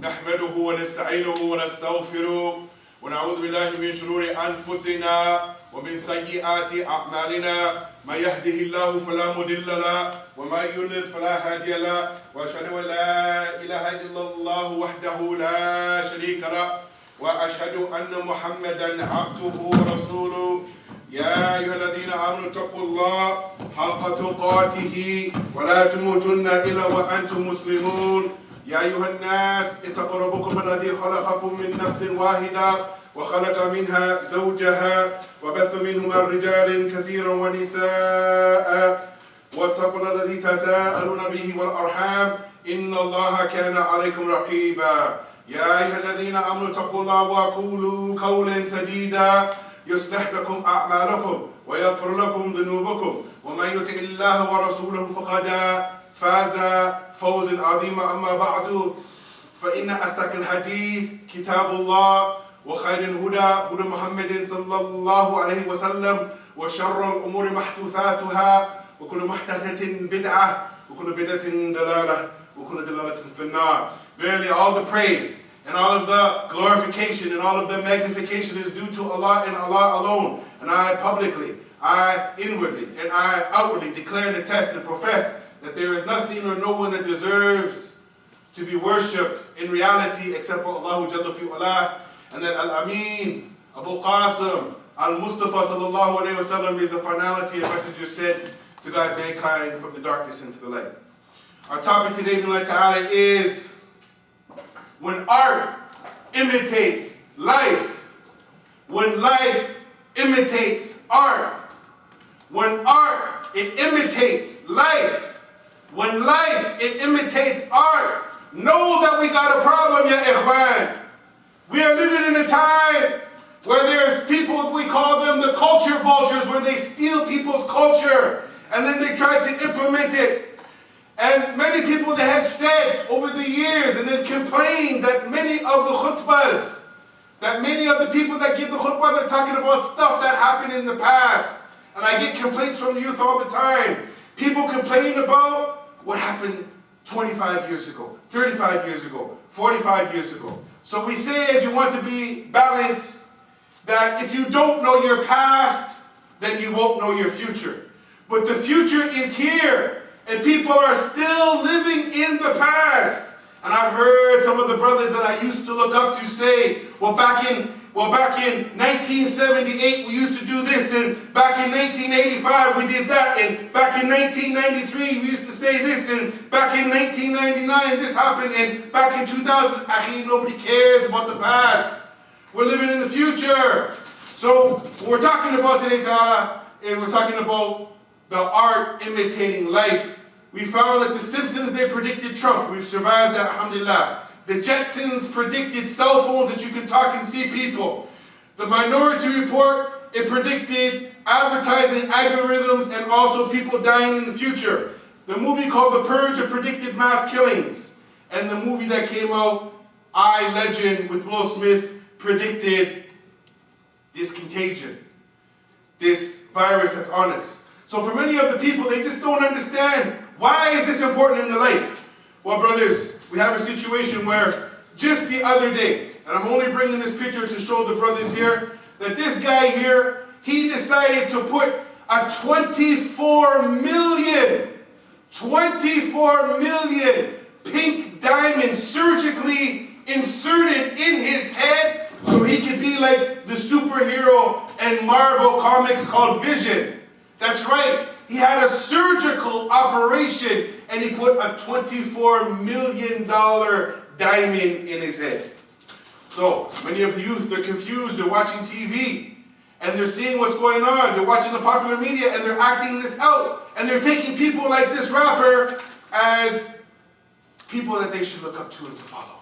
نحمده ونستعينه ونستغفره ونعوذ بالله من شرور أنفسنا ومن سيئات أعمالنا من يهده الله فلا مضل له ومن يضلل فلا هادي له وأشهد أن لا إله إلا الله وحده لا شريك له وأشهد أن محمدا عبده ورسوله يا أيها الذين آمنوا اتقوا الله حق تقاته ولا تموتن إلا وأنتم مسلمون يا أيها الناس اتقوا ربكم الذي خلقكم من نفس واحدة وخلق منها زوجها وبث منهما رجالا كثيرا ونساء واتقوا الله الذي تساءلون به والأرحام إن الله كان عليكم رقيبا يا أيها الذين آمنوا اتقوا الله وقولوا قولا سديدا يصلح لكم أعمالكم ويغفر لكم ذنوبكم ومن يطع الله ورسوله فقد فاز فوزا عظيما. أما بعد فإن أصدق الحديث كتاب الله وخير الهدى هدى محمد صلى الله عليه وسلم وشر الأمور محدثاتها وكل محدثة بدعة وكل بدعة ضلالة وكل ضلالة في النار. Verily all the praise and all of the glorification and all of the magnification is due to Allah and Allah alone. And I publicly, I inwardly, and I outwardly declare and attest and profess that there is nothing or no one that deserves to be worshipped in reality except for Allah Jalla fi Ula, and that Al-Amin, Abu Qasim, Al-Mustafa sallallahu alayhi wa sallam is the finality and messenger sent to guide mankind from the darkness into the light. Our topic today, Bismillah Ta'ala, is when art imitates life. When life imitates art. When art, it imitates life. When life, it imitates art. Know that we got a problem, ya ikhwan. We are living in a time where there's people, we call them the culture vultures, where they steal people's culture and then they try to implement it. And many people, they have said over the years, and they've complained that many of the khutbahs, that many of the people that give the khutbah, they're talking about stuff that happened in the past. And I get complaints from youth all the time. People complain about what happened 25 years ago, 35 years ago, 45 years ago. So we say, if you want to be balanced, that if you don't know your past, then you won't know your future. But the future is here. And people are still living in the past. And I've heard some of the brothers that I used to look up to say, well, back in 1978 we used to do this, and back in 1985 we did that, and back in 1993 we used to say this, and back in 1999 this happened, and back in 2000, actually nobody cares about the past. We're living in the future. So what we're talking about today, Ta'ala, is we're talking about the art imitating life. We found that the Simpsons, they predicted Trump. We've survived that, alhamdulillah. The Jetsons predicted cell phones that you can talk and see people. The Minority Report, it predicted advertising algorithms and also people dying in the future. The movie called The Purge, it predicted mass killings. And the movie that came out, I, Legend, with Will Smith, predicted this contagion, this virus that's on us. So for many of the people, they just don't understand, why is this important in their life? Well, brothers, we have a situation where just the other day, and I'm only bringing this picture to show the brothers here, that this guy here, he decided to put a 24 million pink diamond surgically inserted in his head so he could be like the superhero in Marvel comics called Vision. That's right, he had a surgical operation and he put a $24 million diamond in his head. So many of the youth, they're confused, they're watching TV and they're seeing what's going on, they're watching the popular media and they're acting this out. And they're taking people like this rapper as people that they should look up to and to follow.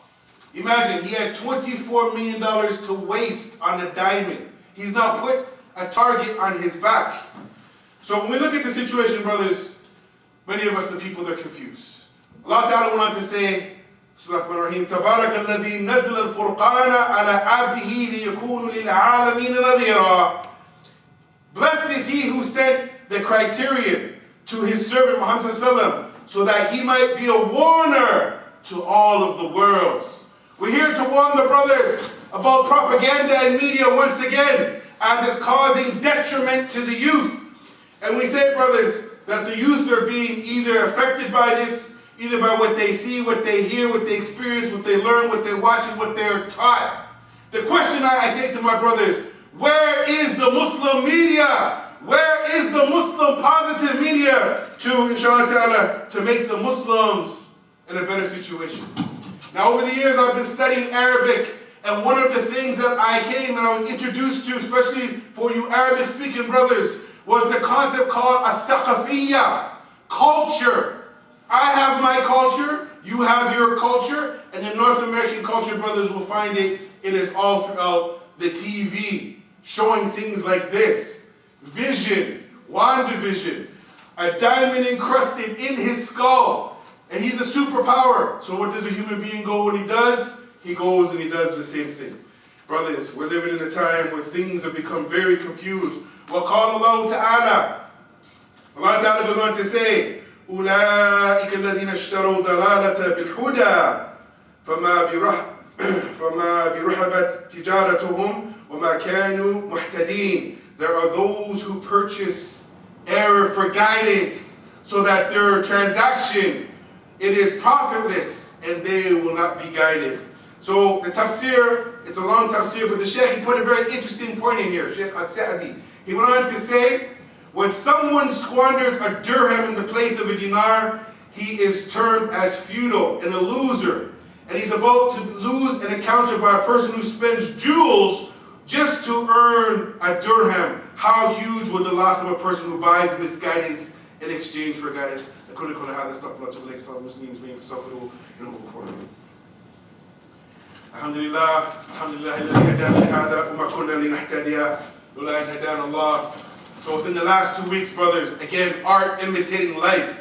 Imagine, he had $24 million to waste on a diamond. He's now put a target on his back. So when we look at the situation, brothers, many of us, the people, they're confused. Allah Ta'ala went on to say, Bismillahir-Rahmanir-Rahim, تبارك الذي نزل الفرقان على عبده ليكون للعالمين نذيرا. Blessed is he who sent the criterion to his servant Muhammad sallallahu alaihi wasallam, so that he might be a warner to all of the worlds. We're here to warn the brothers about propaganda and media once again, as it's causing detriment to the youth. And we say, brothers, that the youth are being either affected by this, either by what they see, what they hear, what they experience, what they learn, what they watch, and what they're taught. The question I say to my brothers, where is the Muslim media? Where is the Muslim positive media to, inshallah ta'ala, to make the Muslims in a better situation? Now, over the years, I've been studying Arabic, and one of the things that I came and I was introduced to, especially for you Arabic-speaking brothers, was the concept called al-thaqafiyya, culture. I have my culture, you have your culture, and the North American culture, brothers, will find it is all throughout the TV, showing things like this. Vision, WandaVision, a diamond encrusted in his skull, and he's a superpower. So what does a human being go when he does? He goes and he does the same thing. Brothers, we're living in a time where things have become very confused. وَقَالَ اللَّهُ تَعَالَى, Allah Ta'ala goes on to say, أُولَٰئِكَ الَّذِينَ اشْتَرَوْا ضَلَالَةَ بِالْهُدَىٰ فَمَا بِرُحَبَتْ تِجَارَتُهُمْ وَمَا كَانُوا مُحْتَدِينَ. There are those who purchase error for guidance, so that their transaction, it is profitless, and they will not be guided. So the tafsir, it's a long tafsir, but the Shaykh, he put a very interesting point in here, Shaykh al-Sa'di. He went on to say, when someone squanders a dirham in the place of a dinar, he is termed as futile and a loser. And he's about to lose an encounter by a person who spends jewels just to earn a dirham. How huge would the loss of a person who buys misguidance in exchange for guidance? Alhamdulillah, alhamdulillah, alladhi hadana li hada wa ma kunna linahtadiya lawla an hadana Allah. So within the last 2 weeks, brothers, again, art imitating life.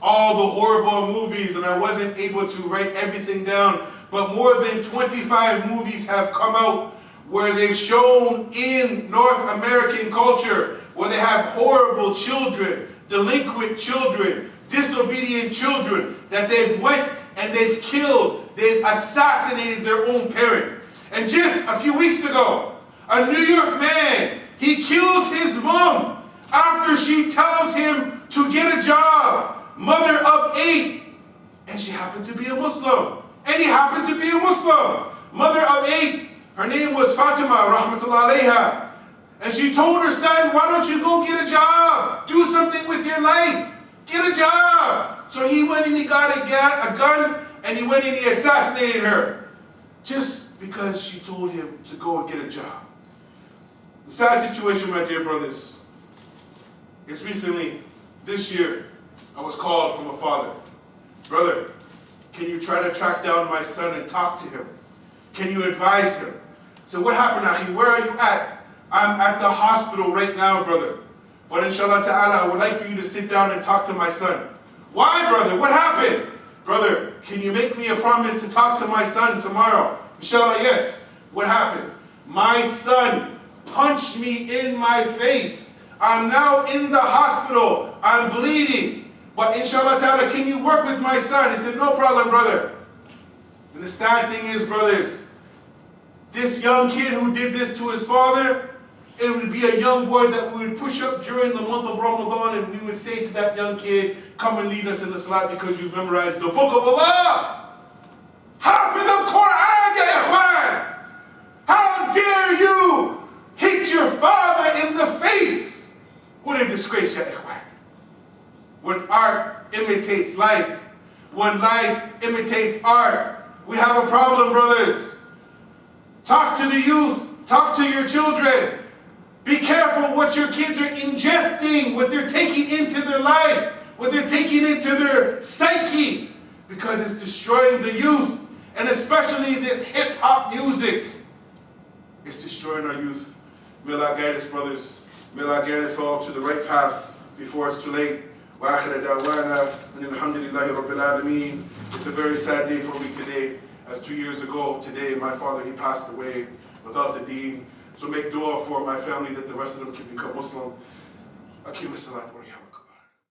All the horrible movies, and I wasn't able to write everything down, but more than 25 movies have come out where they've shown in North American culture where they have horrible children, delinquent children, disobedient children, that they've went and they've killed, they've assassinated their own parent. And just a few weeks ago, a New York man, he kills his mom after she tells him to get a job, mother of 8, and she happened to be a Muslim. And he happened to be a Muslim, mother of 8. Her name was Fatima, rahmatullah alayha. And she told her son, why don't you go get a job? Do something with your life. Get a job. So he went and he got a gun, and he went and he assassinated her. Just because she told him to go and get a job. The sad situation, my dear brothers, is recently, this year, I was called from a father. Brother, can you try to track down my son and talk to him? Can you advise him? So what happened, Akhi? Where are you at? I'm at the hospital right now, brother. But inshallah ta'ala, I would like for you to sit down and talk to my son. Why, brother? What happened? Brother, can you make me a promise to talk to my son tomorrow? Inshallah, yes. What happened? My son punched me in my face. I'm now in the hospital. I'm bleeding. But inshallah ta'ala, can you work with my son? He said, no problem, brother. And the sad thing is, brothers, this young kid who did this to his father, it would be a young boy that we would push up during the month of Ramadan, and we would say to that young kid, come and lead us in the salat because you memorized the book of Allah. Hafiz al-Quran, ya ikhwan. How dare you hit your father in the face? What a disgrace, ya ikhwan. When art imitates life, when life imitates art, we have a problem, brothers. Talk to the youth, talk to your children. Be careful what your kids are ingesting, what they're taking into their life, what they're taking into their psyche, because it's destroying the youth, and especially this hip-hop music. It's destroying our youth. May Allah guide us, brothers. May Allah guide us all to the right path before it's too late. وآخر دعوانا أن الحمد لله رب العالمين. It's a very sad day for me today, as 2 years ago today, my father, he passed away without the deen. So make dua for my family that the rest of them can become Muslim. Akim as-salat.